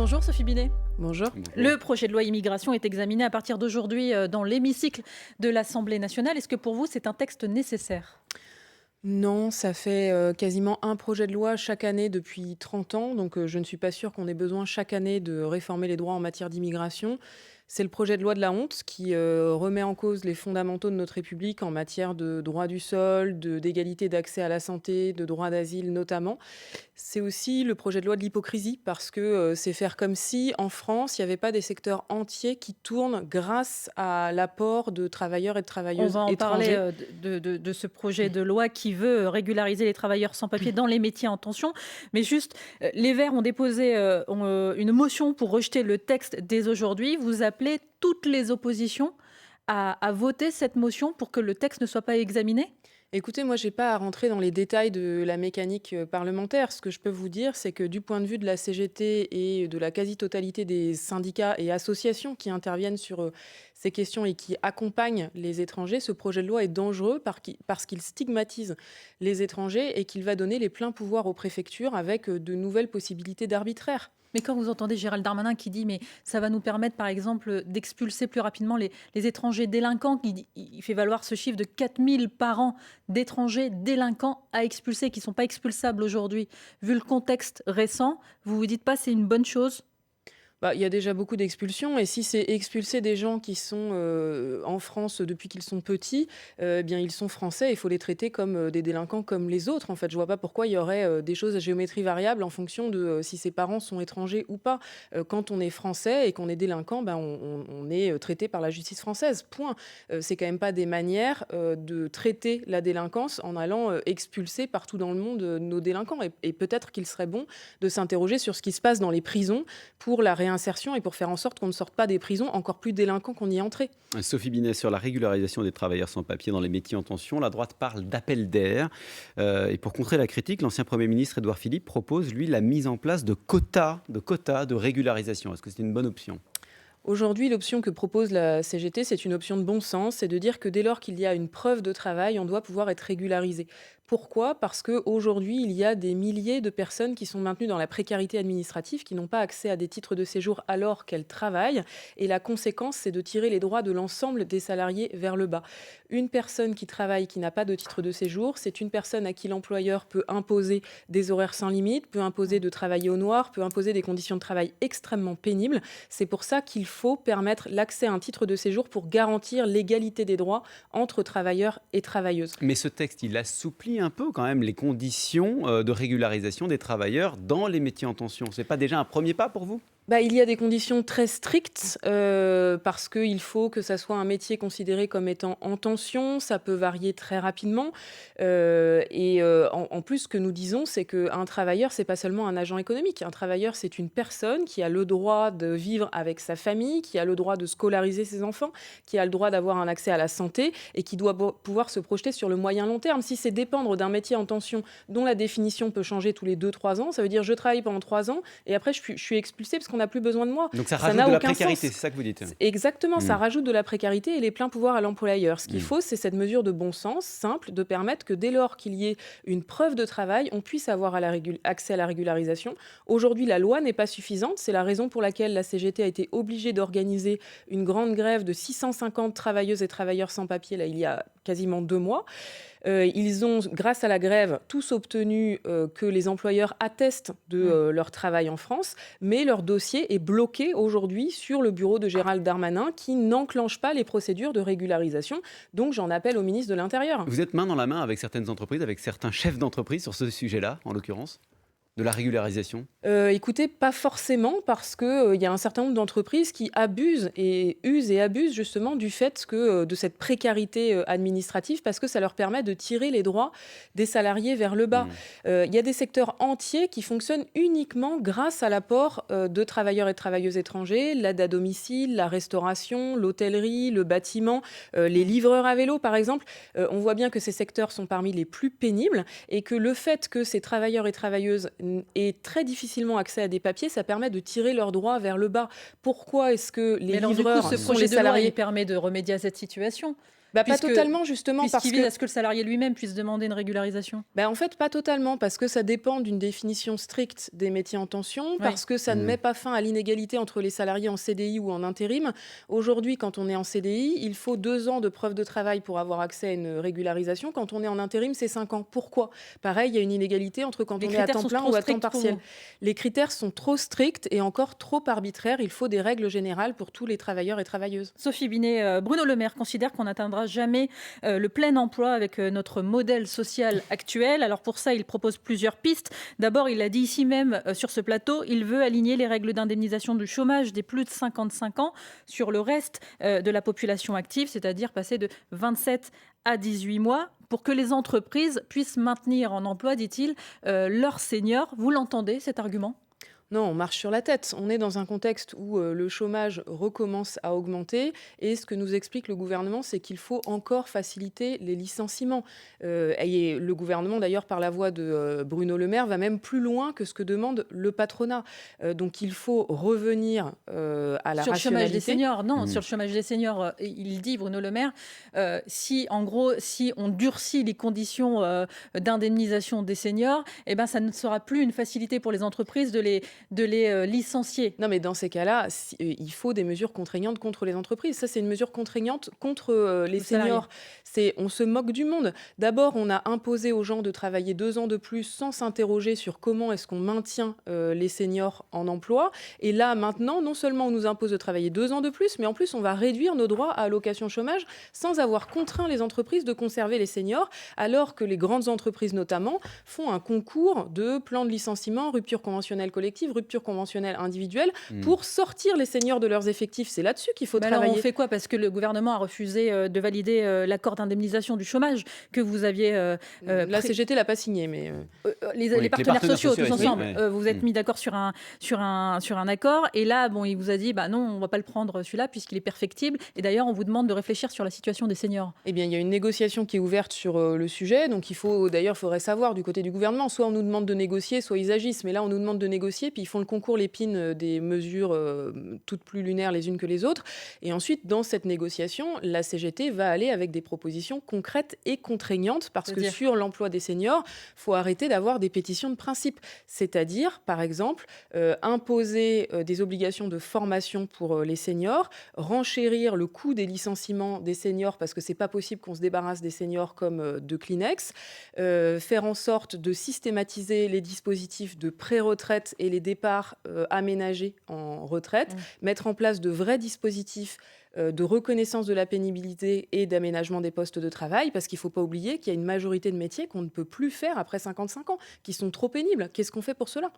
Bonjour Sophie Binet. Bonjour. Le projet de loi immigration est examiné à partir d'aujourd'hui dans l'hémicycle de l'Assemblée nationale. Est-ce que pour vous c'est un texte nécessaire ? Non, ça fait quasiment un projet de loi chaque année depuis 30 ans, donc je ne suis pas sûre qu'on ait besoin chaque année de réformer les droits en matière d'immigration. C'est le projet de loi de la honte qui remet en cause les fondamentaux de notre République en matière de droit du sol, d'égalité d'accès à la santé, de droit d'asile notamment. C'est aussi le projet de loi de l'hypocrisie parce que c'est faire comme si en France, il n'y avait pas des secteurs entiers qui tournent grâce à l'apport de travailleurs et de On travailleuses va en parler étrangers. de ce projet de loi qui veut régulariser les travailleurs sans papier dans les métiers en tension. Mais juste, les Verts ont déposé une motion pour rejeter le texte dès aujourd'hui. Vous appelez toutes les oppositions à voter cette motion pour que le texte ne soit pas examiné ? Écoutez, moi, j'ai pas à rentrer dans les détails de la mécanique parlementaire. Ce que je peux vous dire, c'est que du point de vue de la CGT et de la quasi-totalité des syndicats et associations qui interviennent sur ces questions et qui accompagnent les étrangers, ce projet de loi est dangereux parce qu'il stigmatise les étrangers et qu'il va donner les pleins pouvoirs aux préfectures avec de nouvelles possibilités d'arbitraire. Mais quand vous entendez Gérald Darmanin qui dit mais ça va nous permettre par exemple d'expulser plus rapidement les étrangers délinquants, il fait valoir ce chiffre de 4000 par an d'étrangers délinquants à expulser qui ne sont pas expulsables aujourd'hui. Vu le contexte récent, vous vous dites pas c'est une bonne chose ? Bah, il y a déjà beaucoup d'expulsions et si c'est expulser des gens qui sont en France depuis qu'ils sont petits, eh bien ils sont français, il faut les traiter comme des délinquants comme les autres. En fait, je vois pas pourquoi il y aurait des choses à géométrie variable en fonction de si ses parents sont étrangers ou pas. Quand on est français et qu'on est délinquant, ben, on est traité par la justice française. Point. C'est quand même pas des manières de traiter la délinquance en allant expulser partout dans le monde nos délinquants. Et peut-être qu'il serait bon de s'interroger sur ce qui se passe dans les prisons pour la réinsertion et pour faire en sorte qu'on ne sorte pas des prisons encore plus délinquants qu'on y est entré. Sophie Binet, sur la régularisation des travailleurs sans papier dans les métiers en tension, la droite parle d'appel d'air. Et pour contrer la critique, l'ancien Premier ministre Édouard Philippe propose, lui, la mise en place de quotas de régularisation. Est-ce que c'est une bonne option ? Aujourd'hui, l'option que propose la CGT, c'est une option de bon sens, c'est de dire que dès lors qu'il y a une preuve de travail, on doit pouvoir être régularisé. Pourquoi ? Parce qu'aujourd'hui, il y a des milliers de personnes qui sont maintenues dans la précarité administrative, qui n'ont pas accès à des titres de séjour alors qu'elles travaillent. Et la conséquence, c'est de tirer les droits de l'ensemble des salariés vers le bas. Une personne qui travaille, qui n'a pas de titre de séjour, c'est une personne à qui l'employeur peut imposer des horaires sans limite, peut imposer de travailler au noir, peut imposer des conditions de travail extrêmement pénibles. C'est pour ça qu'il faut permettre l'accès à un titre de séjour pour garantir l'égalité des droits entre travailleurs et travailleuses. Mais ce texte, il assouplit un peu quand même les conditions de régularisation des travailleurs dans les métiers en tension. Ce n'est pas déjà un premier pas pour vous ? Il y a des conditions très strictes parce qu'il faut que ça soit un métier considéré comme étant en tension. Ça peut varier très rapidement. En plus, ce que nous disons, c'est qu'un travailleur, c'est pas seulement un agent économique. Un travailleur, c'est une personne qui a le droit de vivre avec sa famille, qui a le droit de scolariser ses enfants, qui a le droit d'avoir un accès à la santé et qui doit pouvoir se projeter sur le moyen long terme. Si c'est dépendre d'un métier en tension dont la définition peut changer tous les 2-3 ans, ça veut dire je travaille pendant 3 ans et après je suis expulsée parce qu'on n'a plus besoin de moi. Donc ça Ça rajoute n'a de la aucun précarité, sens. c'est ça que vous dites ? Exactement, ça rajoute de la précarité et les pleins pouvoirs à l'employeur. Ce qu'il Mm. faut, c'est cette mesure de bon sens, simple, de permettre que dès lors qu'il y ait une preuve de travail, on puisse avoir accès à la régularisation. Aujourd'hui, la loi n'est pas suffisante. C'est la raison pour laquelle la CGT a été obligée d'organiser une grande grève de 650 travailleuses et travailleurs sans papier, là, il y a quasiment 2 mois. Ils ont, grâce à la grève, tous obtenu que les employeurs attestent de leur travail en France, mais leur dossier est bloqué aujourd'hui sur le bureau de Gérald Darmanin qui n'enclenche pas les procédures de régularisation. Donc j'en appelle au ministre de l'Intérieur. Vous êtes main dans la main avec certaines entreprises, avec certains chefs d'entreprise sur ce sujet-là, en l'occurrence, de la régularisation ? Écoutez, pas forcément, parce qu'il y a un certain nombre d'entreprises qui abusent et usent et abusent justement du fait que de cette précarité administrative, parce que ça leur permet de tirer les droits des salariés vers le bas. Il y a des secteurs entiers qui fonctionnent uniquement grâce à l'apport de travailleurs et de travailleuses étrangers, l'aide à domicile, la restauration, l'hôtellerie, le bâtiment, les livreurs à vélo par exemple. On voit bien que ces secteurs sont parmi les plus pénibles et que le fait que ces travailleurs et travailleuses aient très difficilement accès à des papiers, ça permet de tirer leurs droits vers le bas. Pourquoi est-ce que les Mais alors, livreurs du coup, ce sont projet les de loi, salariés il permet de remédier à cette situation. Pas puisque totalement, justement, parce puisqu'il vise que à ce que le salarié lui-même puisse demander une régularisation? En fait, pas totalement, parce que ça dépend d'une définition stricte des métiers en tension, Oui. parce que ça ne Mmh. met pas fin à l'inégalité entre les salariés en CDI ou en intérim. Aujourd'hui, quand on est en CDI, il faut 2 ans de preuve de travail pour avoir accès à une régularisation. Quand on est en intérim, c'est 5 ans. Pourquoi? Pareil, il y a une inégalité entre quand Les on est à critères temps sont plein trop ou à temps stricts pour partiel. vous? Les critères sont trop stricts et encore trop arbitraires. Il faut des règles générales pour tous les travailleurs et travailleuses. Sophie Binet, Bruno Le Maire considère qu'on n'atteindra jamais le plein emploi avec notre modèle social actuel. Alors pour ça, il propose plusieurs pistes. D'abord, il l'a dit ici même sur ce plateau, il veut aligner les règles d'indemnisation du chômage des plus de 55 ans sur le reste de la population active, c'est-à-dire passer de 27 à 18 mois pour que les entreprises puissent maintenir en emploi, dit-il, leurs seniors. Vous l'entendez, cet argument? Non, on marche sur la tête. On est dans un contexte où le chômage recommence à augmenter et ce que nous explique le gouvernement, c'est qu'il faut encore faciliter les licenciements. Et le gouvernement, d'ailleurs, par la voix de Bruno Le Maire, va même plus loin que ce que demande le patronat. Donc il faut revenir à la Sur le chômage des rationalité. seniors, non, Mmh. sur le chômage des seniors, il dit, Bruno Le Maire, si en gros, si on durcit les conditions d'indemnisation des seniors, eh ben, ça ne sera plus une facilité pour les entreprises de les licencier. Non, mais dans ces cas-là, il faut des mesures contraignantes contre les entreprises. Ça, c'est une mesure contraignante contre les Les salariés. seniors. On se moque du monde. D'abord, on a imposé aux gens de travailler 2 ans de plus sans s'interroger sur comment est-ce qu'on maintient les seniors en emploi. Et là, maintenant, non seulement on nous impose de travailler 2 ans de plus, mais en plus, on va réduire nos droits à allocation chômage sans avoir contraint les entreprises de conserver les seniors, alors que les grandes entreprises, notamment, font un concours de plans de licenciement, rupture conventionnelle collective, rupture conventionnelle individuelle, pour sortir les seniors de leurs effectifs. C'est là-dessus qu'il faut Mais alors, travailler. on fait quoi? Parce que le gouvernement a refusé de valider l'accord d'indemnisation du chômage que vous aviez La CGT l'a pas signé, mais les partenaires sociaux tous ici, ensemble. oui. Vous êtes mis d'accord sur un accord. Et là, bon, il vous a dit, bah non, on va pas le prendre celui-là puisqu'il est perfectible. Et d'ailleurs, on vous demande de réfléchir sur la situation des seniors. eh bien, il y a une négociation qui est ouverte sur le sujet. Donc, il faudrait savoir du côté du gouvernement, soit on nous demande de négocier, soit ils agissent. Mais là, on nous demande de négocier, puis ils font le concours l'épine des mesures toutes plus lunaires les unes que les autres. Et ensuite, dans cette négociation, la CGT va aller avec des propositions concrètes et contraignantes, parce que C'est-à-dire sur l'emploi des seniors, il faut arrêter d'avoir des pétitions de principe. C'est-à-dire, par exemple, imposer des obligations de formation pour les seniors, renchérir le coût des licenciements des seniors, parce que c'est pas possible qu'on se débarrasse des seniors comme de Kleenex, faire en sorte de systématiser les dispositifs de pré-retraite et les départs aménagés en retraite, mettre en place de vrais dispositifs de reconnaissance de la pénibilité et d'aménagement des postes de travail, parce qu'il ne faut pas oublier qu'il y a une majorité de métiers qu'on ne peut plus faire après 55 ans, qui sont trop pénibles. Qu'est-ce qu'on fait pour cela?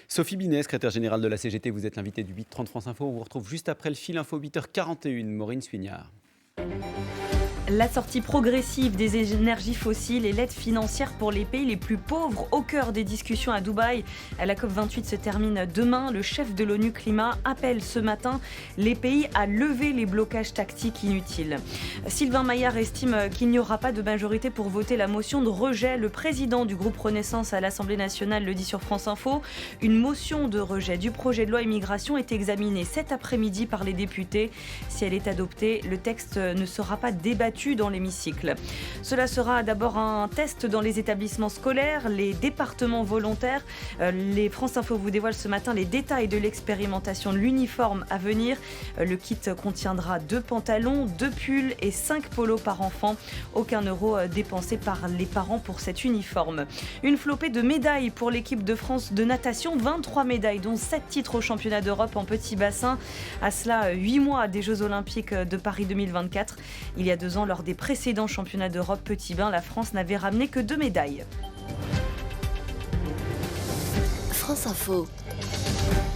Sophie Binet, secrétaire générale de la CGT, vous êtes l'invitée du 8h30 France Info. On vous retrouve juste après le fil info 8h41. Maureen Suignard. La sortie progressive des énergies fossiles et l'aide financière pour les pays les plus pauvres au cœur des discussions à Dubaï. La COP28 se termine demain. Le chef de l'ONU Climat appelle ce matin les pays à lever les blocages tactiques inutiles. Sylvain Maillard estime qu'il n'y aura pas de majorité pour voter la motion de rejet. Le président du groupe Renaissance à l'Assemblée nationale le dit sur France Info. Une motion de rejet du projet de loi immigration est examinée cet après-midi par les députés. Si elle est adoptée, le texte ne sera pas débattu dans l'hémicycle. Cela sera d'abord un test dans les établissements scolaires, les départements volontaires. Les France Info vous dévoile ce matin les détails de l'expérimentation de l'uniforme à venir. Le kit contiendra 2 pantalons, 2 pulls et 5 polos par enfant. Aucun euro dépensé par les parents pour cet uniforme. Une flopée de médailles pour l'équipe de France de natation. 23 médailles, dont 7 titres au championnat d'Europe en petit bassin. À cela, 8 mois des Jeux Olympiques de Paris 2024. Il y a 2 ans, lors des précédents championnats d'Europe petit bain, la France n'avait ramené que 2 médailles. France Info.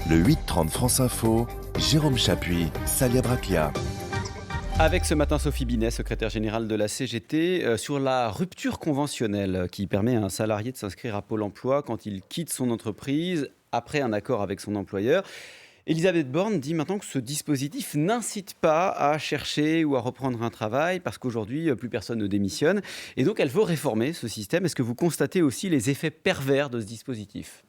Le 8h30 France Info, Jérôme Chapuis, Salia Braclia. Avec ce matin Sophie Binet, secrétaire générale de la CGT, sur la rupture conventionnelle qui permet à un salarié de s'inscrire à Pôle emploi quand il quitte son entreprise après un accord avec son employeur. Elisabeth Borne dit maintenant que ce dispositif n'incite pas à chercher ou à reprendre un travail parce qu'aujourd'hui, plus personne ne démissionne. Et donc, elle veut réformer ce système. Est-ce que vous constatez aussi les effets pervers de ce dispositif ?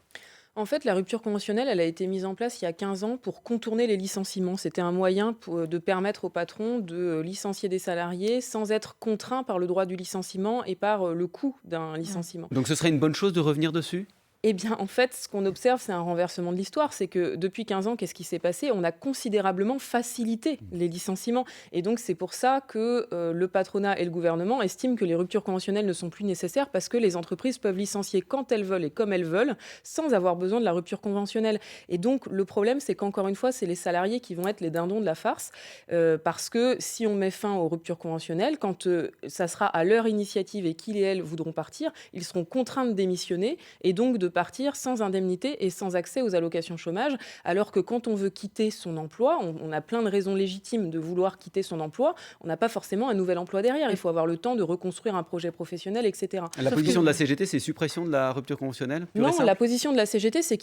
En fait, la rupture conventionnelle, elle a été mise en place il y a 15 ans pour contourner les licenciements. C'était un moyen de permettre aux patrons de licencier des salariés sans être contraints par le droit du licenciement et par le coût d'un licenciement. Donc ce serait une bonne chose de revenir dessus? Eh bien, en fait, ce qu'on observe, c'est un renversement de l'histoire. C'est que depuis 15 ans, qu'est-ce qui s'est passé? On a considérablement facilité les licenciements. Et donc, c'est pour ça que le patronat et le gouvernement estiment que les ruptures conventionnelles ne sont plus nécessaires parce que les entreprises peuvent licencier quand elles veulent et comme elles veulent sans avoir besoin de la rupture conventionnelle. Et donc, le problème, c'est qu'encore une fois, c'est les salariés qui vont être les dindons de la farce parce que si on met fin aux ruptures conventionnelles, quand ça sera à leur initiative et qu'ils et elles voudront partir, ils seront contraints de démissionner et donc de partir sans indemnité et sans accès aux allocations chômage, alors que quand on veut quitter son emploi, on a plein de raisons légitimes de vouloir quitter son emploi, on n'a pas forcément un nouvel emploi derrière. Il faut avoir le temps de reconstruire un projet professionnel, etc. La position de la CGT, c'est suppression de la rupture conventionnelle? Non, la position de la CGT, c'est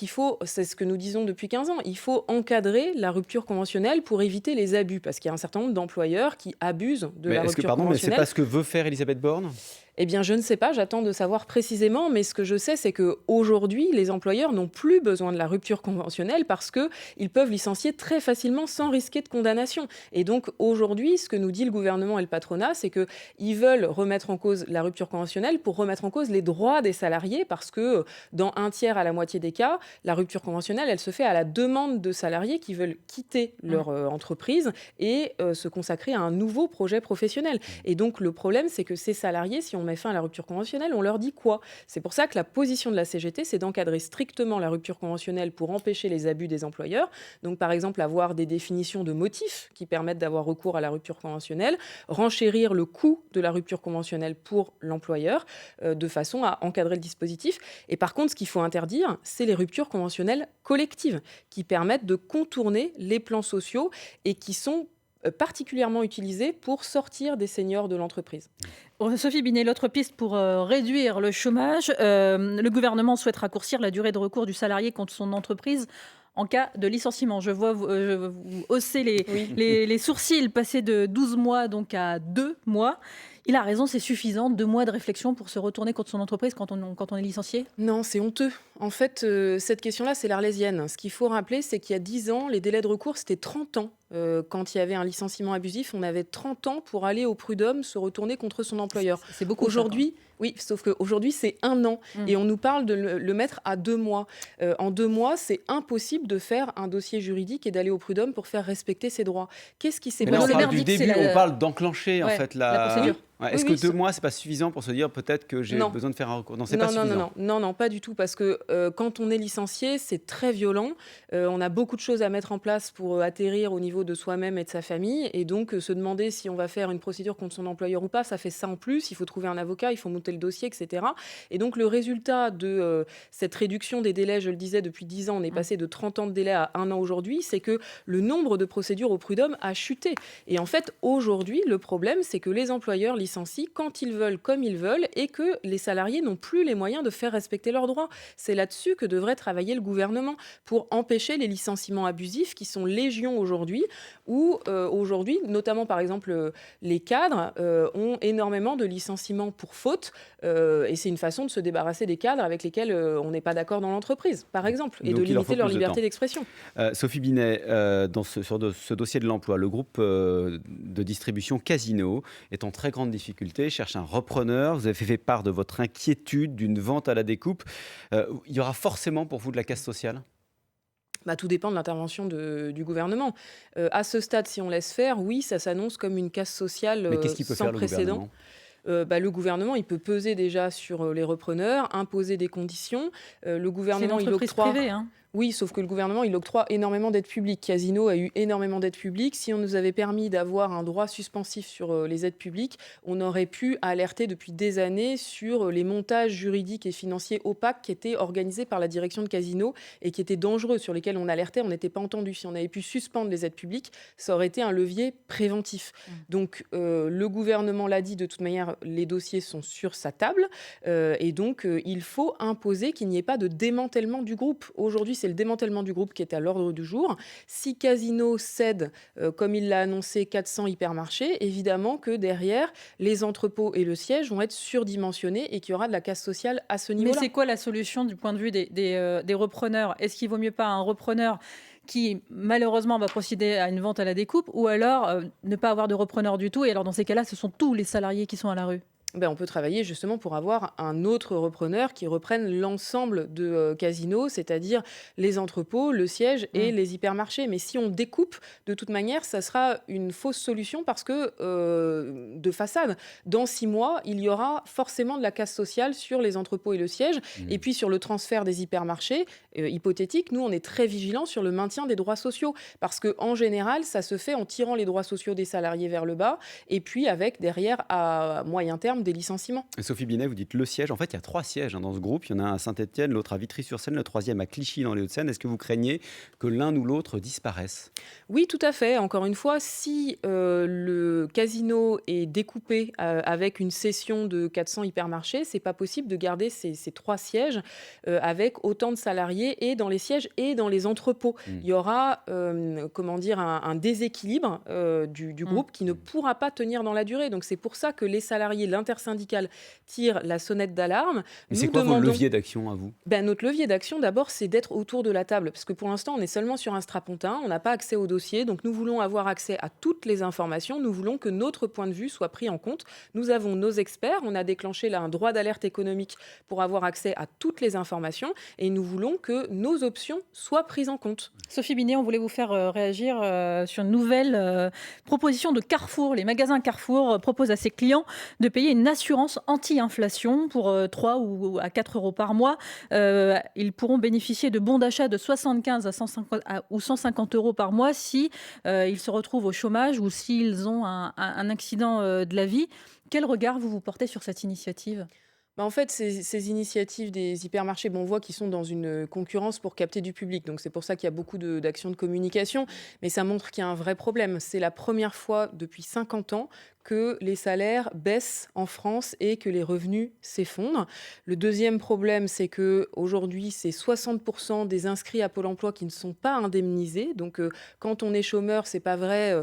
c'est ce que nous disons depuis 15 ans, il faut encadrer la rupture conventionnelle pour éviter les abus, parce qu'il y a un certain nombre d'employeurs qui abusent de la rupture Mais conventionnelle. c'est pas ce que veut faire Elisabeth Borne? Eh bien, je ne sais pas, j'attends de savoir précisément, mais ce que je sais, c'est qu'aujourd'hui, les employeurs n'ont plus besoin de la rupture conventionnelle parce qu'ils peuvent licencier très facilement sans risquer de condamnation. Et donc, aujourd'hui, ce que nous dit le gouvernement et le patronat, c'est qu'ils veulent remettre en cause la rupture conventionnelle pour remettre en cause les droits des salariés parce que dans un tiers à la moitié des cas, la rupture conventionnelle, elle se fait à la demande de salariés qui veulent quitter leur entreprise et se consacrer à un nouveau projet professionnel. Et donc, le problème, c'est que ces salariés, si on met fin à la rupture conventionnelle, on leur dit quoi? C'est pour ça que la position de la CGT, c'est d'encadrer strictement la rupture conventionnelle pour empêcher les abus des employeurs. Donc, par exemple, avoir des définitions de motifs qui permettent d'avoir recours à la rupture conventionnelle, renchérir le coût de la rupture conventionnelle pour l'employeur, de façon à encadrer le dispositif. Et par contre, ce qu'il faut interdire, c'est les ruptures conventionnelles collectives, qui permettent de contourner les plans sociaux et qui sont particulièrement utilisés pour sortir des seniors de l'entreprise. Sophie Binet, l'autre piste pour réduire le chômage, le gouvernement souhaite raccourcir la durée de recours du salarié contre son entreprise en cas de licenciement. Je vois vous hausser les sourcils, passer de 12 mois donc à 2 mois. Il a raison, c'est suffisant, 2 mois de réflexion pour se retourner contre son entreprise quand on est licencié? Non, c'est honteux. En fait, cette question-là, c'est l'Arlésienne. Ce qu'il faut rappeler, c'est qu'il y a 10 ans, les délais de recours, c'était 30 ans. Quand il y avait un licenciement abusif, on avait 30 ans pour aller au prud'homme, se retourner contre son employeur. C'est beaucoup. Aujourd'hui, oui, sauf qu'aujourd'hui, c'est 1 an. Et on nous parle de le mettre à 2 mois. En 2 mois, c'est impossible de faire un dossier juridique et d'aller au prud'homme pour faire respecter ses droits. Qu'est-ce qui s'est Mais là, passé? on parle du début, on parle d'enclencher en fait la procédure. Ouais, est-ce que 2 mois, c'est pas suffisant pour se dire peut-être que j'ai besoin de faire un recours? Non, c'est pas suffisant. Non, pas du tout, parce que quand on est licencié, c'est très violent. On a beaucoup de choses à mettre en place pour atterrir au niveau de soi-même et de sa famille, et donc se demander si on va faire une procédure contre son employeur ou pas, ça fait ça en plus. Il faut trouver un avocat, il faut monter le dossier, etc. Et donc le résultat de cette réduction des délais, je le disais, depuis 10 ans, on est passé de 30 ans de délai à 1 an aujourd'hui, c'est que le nombre de procédures au prud'homme a chuté. Et en fait, aujourd'hui, le problème, c'est que les employeurs licencient quand ils veulent, comme ils veulent, et que les salariés n'ont plus les moyens de faire respecter leurs droits. C'est là-dessus que devrait travailler le gouvernement pour empêcher les licenciements abusifs qui sont légion aujourd'hui, où aujourd'hui, notamment par exemple les cadres ont énormément de licenciements pour faute, et c'est une façon de se débarrasser des cadres avec lesquels on n'est pas d'accord dans l'entreprise, par exemple, et donc de limiter leur liberté d'expression. Sophie Binet, sur ce dossier de l'emploi, le groupe de distribution Casino est en très grande difficulté, cherche un repreneur. Vous avez fait part de votre inquiétude d'une vente à la découpe. Il y aura forcément pour vous de la casse sociale? Tout dépend de l'intervention du gouvernement. À ce stade, si on laisse faire, oui, ça s'annonce comme une casse sociale Mais qu'est-ce qu'il peut sans faire le précédent. gouvernement? Le gouvernement, il peut peser déjà sur les repreneurs, imposer des conditions. Le C'est gouvernement, une il entreprise octroie... privée, hein. Oui, sauf que le gouvernement, il octroie énormément d'aides publiques. Casino a eu énormément d'aides publiques. Si on nous avait permis d'avoir un droit suspensif sur les aides publiques, on aurait pu alerter depuis des années sur les montages juridiques et financiers opaques qui étaient organisés par la direction de Casino et qui étaient dangereux, sur lesquels on alertait, on n'était pas entendu. Si on avait pu suspendre les aides publiques, ça aurait été un levier préventif. Donc, le gouvernement l'a dit, de toute manière, les dossiers sont sur sa table. Et donc, il faut imposer qu'il n'y ait pas de démantèlement du groupe. Aujourd'hui, c'est c'est le démantèlement du groupe qui est à l'ordre du jour. Si Casino cède, comme il l'a annoncé, 400 hypermarchés, évidemment que derrière, les entrepôts et le siège vont être surdimensionnés et qu'il y aura de la casse sociale à ce Mais niveau-là. c'est quoi la solution du point de vue des repreneurs? Est-ce qu'il vaut mieux pas un repreneur qui malheureusement va procéder à une vente à la découpe, ou alors ne pas avoir de repreneur du tout, et alors dans ces cas-là, ce sont tous les salariés qui sont à la rue? On peut travailler justement pour avoir un autre repreneur qui reprenne l'ensemble de Casino, c'est-à-dire les entrepôts, le siège et les hypermarchés. Mais si on découpe, de toute manière, ça sera une fausse solution parce que, de façade, dans 6 mois, il y aura forcément de la casse sociale sur les entrepôts et le siège. Et puis sur le transfert des hypermarchés, hypothétique, nous, on est très vigilants sur le maintien des droits sociaux parce qu'en général, ça se fait en tirant les droits sociaux des salariés vers le bas et puis avec derrière, à moyen terme, des licenciements. Sophie Binet, vous dites le siège. En fait, il y a 3 sièges dans ce groupe. Il y en a un à Saint-Étienne, l'autre à Vitry-sur-Seine, le troisième à Clichy dans les Hauts-de-Seine. Est-ce que vous craignez que l'un ou l'autre disparaisse? Oui, tout à fait. Encore une fois, si le Casino est découpé avec une cession de 400 hypermarchés, c'est pas possible de garder ces 3 sièges avec autant de salariés et dans les sièges et dans les entrepôts. Il y aura un déséquilibre du groupe qui ne pourra pas tenir dans la durée. Donc c'est pour ça que les salariés, l'intersyndicale, tirent la sonnette d'alarme. Mais c'est quoi vos leviers d'action à vous? Notre levier d'action, d'abord, c'est d'être autour de la table. Parce que pour l'instant, on est seulement sur un strapontin, on n'a pas accès au dossier. Donc nous voulons avoir accès à toutes les informations. Nous voulons que notre point de vue soit pris en compte. Nous avons nos experts. On a déclenché là un droit d'alerte économique pour avoir accès à toutes les informations. Et nous voulons que nos options soient prises en compte. Sophie Binet, on voulait vous faire réagir sur une nouvelle proposition de Carrefour. Les magasins Carrefour proposent à ses clients de payer une assurance anti-inflation pour 3 ou à 4 euros par mois. Ils pourront bénéficier de bons d'achat de 75 ou 150 euros par mois si ils se retrouvent au chômage ou s'ils ont un accident de la vie. Quel regard vous portez sur cette initiative ? En fait, ces initiatives des hypermarchés, on voit qu'ils sont dans une concurrence pour capter du public. Donc c'est pour ça qu'il y a beaucoup d'actions de communication. Mais ça montre qu'il y a un vrai problème. C'est la première fois depuis 50 ans que les salaires baissent en France et que les revenus s'effondrent. Le deuxième problème, c'est qu'aujourd'hui, c'est 60% des inscrits à Pôle emploi qui ne sont pas indemnisés. Donc quand on est chômeur, c'est pas vrai.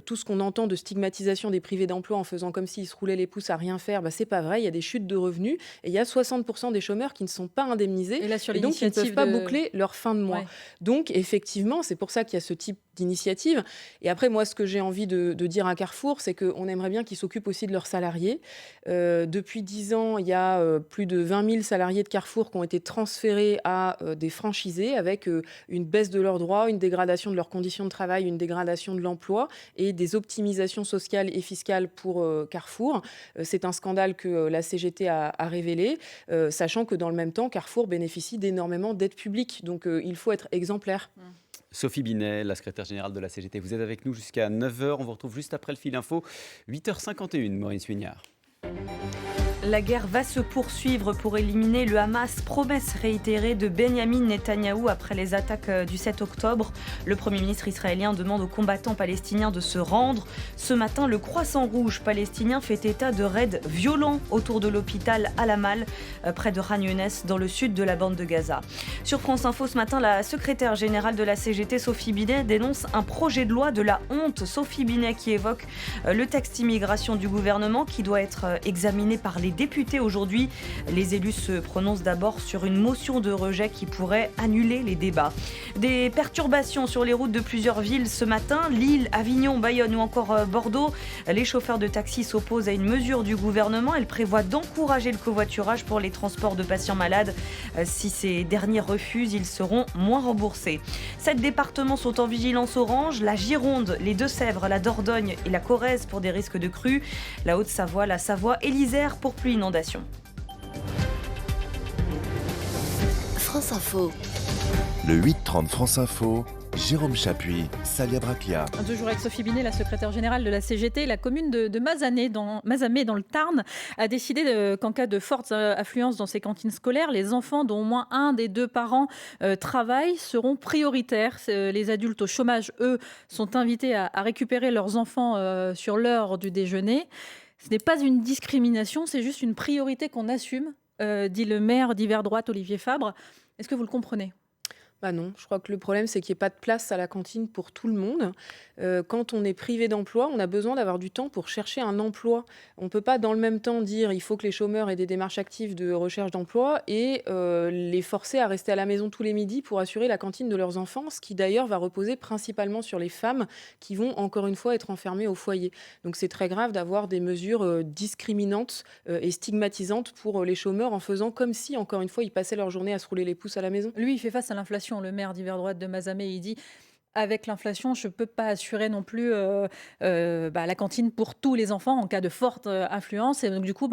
Tout ce qu'on entend de stigmatisation des privés d'emploi en faisant comme s'ils se roulaient les pouces à rien faire, c'est pas vrai. Il y a des chutes de revenus et il y a 60% des chômeurs qui ne sont pas indemnisés et, là, sur et donc ils ne peuvent pas boucler leur fin de mois. Ouais. Donc effectivement, c'est pour ça qu'il y a ce type d'initiative. Et après, moi, ce que j'ai envie de dire à Carrefour, c'est qu'on aimerait bien qu'ils s'occupent aussi de leurs salariés. Depuis 10 ans, il y a plus de 20 000 salariés de Carrefour qui ont été transférés à des franchisés avec une baisse de leurs droits, une dégradation de leurs conditions de travail, une dégradation de l'emploi et des optimisations sociales et fiscales pour Carrefour. C'est un scandale que la CGT a révélé, sachant que dans le même temps, Carrefour bénéficie d'énormément d'aides publiques. Donc il faut être exemplaire. Sophie Binet, la secrétaire générale de la CGT, vous êtes avec nous jusqu'à 9h. On vous retrouve juste après le fil info, 8h51, Maureen Suignard. La guerre va se poursuivre pour éliminer le Hamas, promesse réitérée de Benyamin Netanyahou après les attaques du 7 octobre. Le Premier ministre israélien demande aux combattants palestiniens de se rendre. Ce matin, le Croissant Rouge palestinien fait état de raids violents autour de l'hôpital Al-Amal, près de Khan Younes, dans le sud de la bande de Gaza. Sur France Info ce matin, la secrétaire générale de la CGT, Sophie Binet, dénonce un projet de loi de la honte. Sophie Binet qui évoque le texte immigration du gouvernement qui doit être examiné par les députés aujourd'hui. Les élus se prononcent d'abord sur une motion de rejet qui pourrait annuler les débats. Des perturbations sur les routes de plusieurs villes ce matin, Lille, Avignon, Bayonne ou encore Bordeaux. Les chauffeurs de taxi s'opposent à une mesure du gouvernement. Elle prévoit d'encourager le covoiturage pour les transports de patients malades. Si ces derniers refusent, ils seront moins remboursés. 7 départements sont en vigilance orange, la Gironde, les Deux-Sèvres, la Dordogne et la Corrèze pour des risques de crues. La Haute-Savoie, la Savoie et l'Isère pour plus inondation. France Info. Le 8-30 France Info, Jérôme Chapuis, Salia Braclia. Toujours avec Sophie Binet, la secrétaire générale de la CGT. La commune de Mazamet, dans le Tarn, a décidé qu'en cas de forte affluence dans ses cantines scolaires, les enfants dont au moins un des 2 parents travaillent seront prioritaires. Les adultes au chômage, eux, sont invités à récupérer leurs enfants sur l'heure du déjeuner. Ce n'est pas une discrimination, c'est juste une priorité qu'on assume, dit le maire d'Hiver Droite, Olivier Fabre. Est-ce que vous le comprenez ? Bah non, je crois que le problème, c'est qu'il n'y ait pas de place à la cantine pour tout le monde. Quand on est privé d'emploi, on a besoin d'avoir du temps pour chercher un emploi. On ne peut pas dans le même temps dire il faut que les chômeurs aient des démarches actives de recherche d'emploi et les forcer à rester à la maison tous les midis pour assurer la cantine de leurs enfants, ce qui d'ailleurs va reposer principalement sur les femmes qui vont encore une fois être enfermées au foyer. Donc c'est très grave d'avoir des mesures discriminantes et stigmatisantes pour les chômeurs en faisant comme si, encore une fois, ils passaient leur journée à se rouler les pouces à la maison. Lui, il fait face à l'inflation. Le maire d'hiver droite de Mazamet, il dit avec l'inflation, je ne peux pas assurer non plus la cantine pour tous les enfants en cas de forte influence. Et donc, du coup,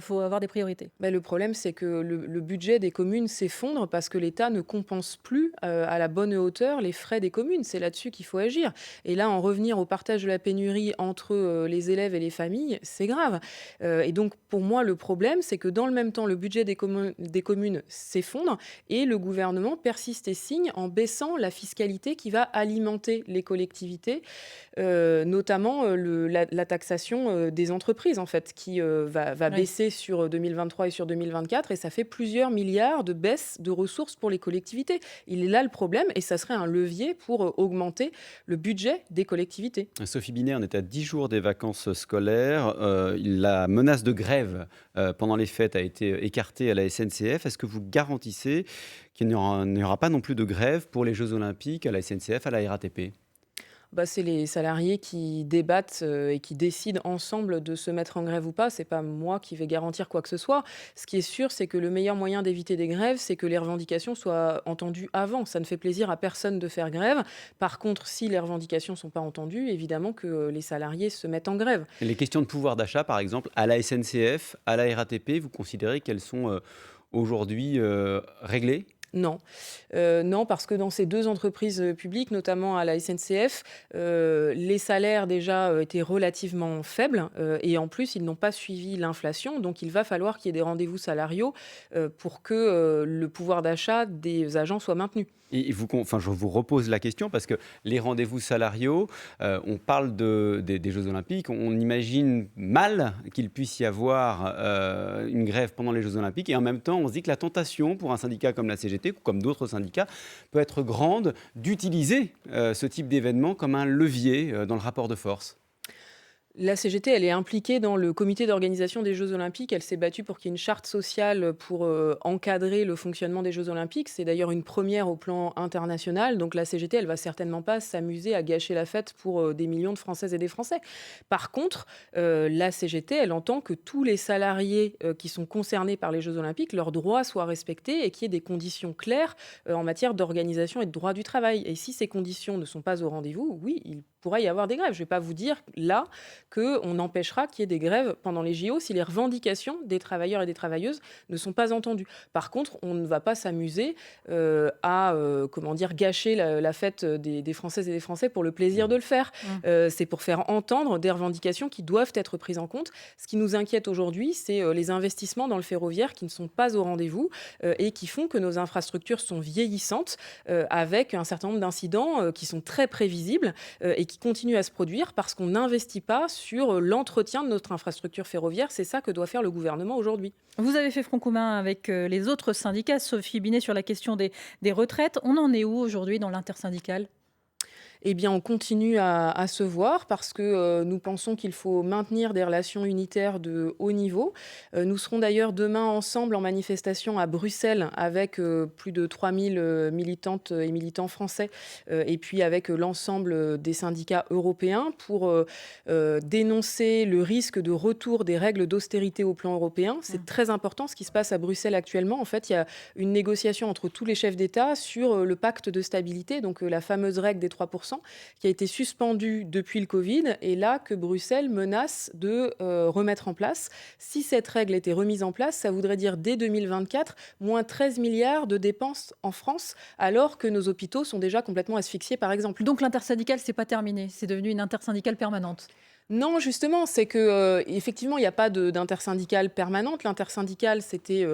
faut avoir des priorités. Bah, le problème, c'est que le budget des communes s'effondre parce que l'État ne compense plus à la bonne hauteur les frais des communes. C'est là-dessus qu'il faut agir. Et là, en revenir au partage de la pénurie entre les élèves et les familles, c'est grave. Et donc, pour moi, le problème, c'est que dans le même temps, le budget des communes s'effondre et le gouvernement persiste et signe en baissant la fiscalité qui va alimenter les collectivités, notamment la taxation des entreprises, en fait, qui va Oui. baisser sur 2023 et sur 2024, et ça fait plusieurs milliards de baisse de ressources pour les collectivités. Il est là le problème, et ça serait un levier pour augmenter le budget des collectivités. Sophie Binet, on est à 10 jours des vacances scolaires. La menace de grève pendant les fêtes a été écartée à la SNCF. Est-ce que vous garantissez qu'il n'y aura pas non plus de grève pour les Jeux Olympiques à la SNCF, à la RATP? Bah, c'est les salariés qui débattent et qui décident ensemble de se mettre en grève ou pas. C'est pas moi qui vais garantir quoi que ce soit. Ce qui est sûr, c'est que le meilleur moyen d'éviter des grèves, c'est que les revendications soient entendues avant. Ça ne fait plaisir à personne de faire grève. Par contre, si les revendications ne sont pas entendues, évidemment que les salariés se mettent en grève. Et les questions de pouvoir d'achat, par exemple, à la SNCF, à la RATP, vous considérez qu'elles sont aujourd'hui réglées? Non. Non, parce que dans ces deux entreprises publiques, notamment à la SNCF, les salaires déjà étaient relativement faibles et en plus, ils n'ont pas suivi l'inflation. Donc, il va falloir qu'il y ait des rendez-vous salariaux pour que le pouvoir d'achat des agents soit maintenu. Et je vous repose la question parce que les rendez-vous salariaux, on parle des Jeux Olympiques, on imagine mal qu'il puisse y avoir une grève pendant les Jeux Olympiques et en même temps on se dit que la tentation pour un syndicat comme la CGT ou comme d'autres syndicats peut être grande d'utiliser ce type d'événement comme un levier dans le rapport de force. La CGT, elle est impliquée dans le comité d'organisation des Jeux Olympiques. Elle s'est battue pour qu'il y ait une charte sociale pour encadrer le fonctionnement des Jeux Olympiques. C'est d'ailleurs une première au plan international. Donc la CGT, elle va certainement pas s'amuser à gâcher la fête pour des millions de Françaises et des Français. Par contre, la CGT, elle entend que tous les salariés qui sont concernés par les Jeux Olympiques, leurs droits soient respectés et qu'il y ait des conditions claires en matière d'organisation et de droit du travail. Et si ces conditions ne sont pas au rendez-vous, oui, il pourrait y avoir des grèves. Je ne vais pas vous dire là qu'on empêchera qu'il y ait des grèves pendant les JO si les revendications des travailleurs et des travailleuses ne sont pas entendues. Par contre, on ne va pas s'amuser à gâcher la fête des Françaises et des Français pour le plaisir de le faire. C'est pour faire entendre des revendications qui doivent être prises en compte. Ce qui nous inquiète aujourd'hui, c'est les investissements dans le ferroviaire qui ne sont pas au rendez-vous et qui font que nos infrastructures sont vieillissantes avec un certain nombre d'incidents qui sont très prévisibles et qui continuent à se produire parce qu'on n'investit pas sur l'entretien de notre infrastructure ferroviaire. C'est ça que doit faire le gouvernement aujourd'hui. Vous avez fait front commun avec les autres syndicats, Sophie Binet, sur la question des retraites. On en est où aujourd'hui dans l'intersyndicale ? Eh bien, on continue à se voir parce que nous pensons qu'il faut maintenir des relations unitaires de haut niveau. Nous serons d'ailleurs demain ensemble en manifestation à Bruxelles avec plus de 3000 militantes et militants français et puis avec l'ensemble des syndicats européens pour dénoncer le risque de retour des règles d'austérité au plan européen. C'est très important ce qui se passe à Bruxelles actuellement. En fait, il y a une négociation entre tous les chefs d'État sur le pacte de stabilité, donc la fameuse règle des 3%. Qui a été suspendu depuis le Covid et là que Bruxelles menace de remettre en place. Si cette règle était remise en place, ça voudrait dire dès 2024, moins 13 milliards de dépenses en France, alors que nos hôpitaux sont déjà complètement asphyxiés, par exemple. Donc l'intersyndicale, c'est pas terminé, c'est devenu une intersyndicale permanente. Non, justement, c'est que, effectivement, il n'y a pas d'intersyndicale permanente. L'intersyndicale, c'était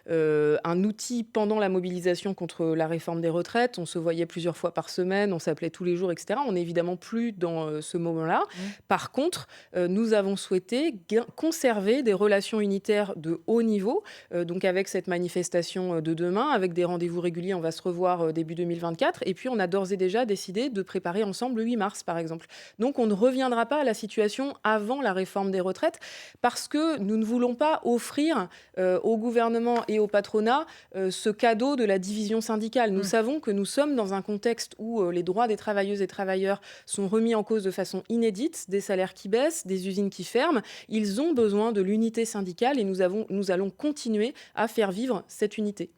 un outil pendant la mobilisation contre la réforme des retraites. On se voyait plusieurs fois par semaine, on s'appelait tous les jours, etc. On n'est évidemment plus dans ce moment-là. Mmh. Par contre, nous avons souhaité conserver des relations unitaires de haut niveau, donc avec cette manifestation de demain, avec des rendez-vous réguliers. On va se revoir début 2024. Et puis, on a d'ores et déjà décidé de préparer ensemble le 8 mars, par exemple. Donc, on ne reviendra pas à la situation avant la réforme des retraites parce que nous ne voulons pas offrir au gouvernement et au patronat ce cadeau de la division syndicale. Nous savons que nous sommes dans un contexte où les droits des travailleuses et travailleurs sont remis en cause de façon inédite, des salaires qui baissent, des usines qui ferment. Ils ont besoin de l'unité syndicale et nous allons continuer à faire vivre cette unité.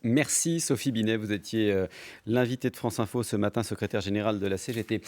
Merci Sophie Binet, vous étiez l'invitée de France Info ce matin, secrétaire générale de la CGT.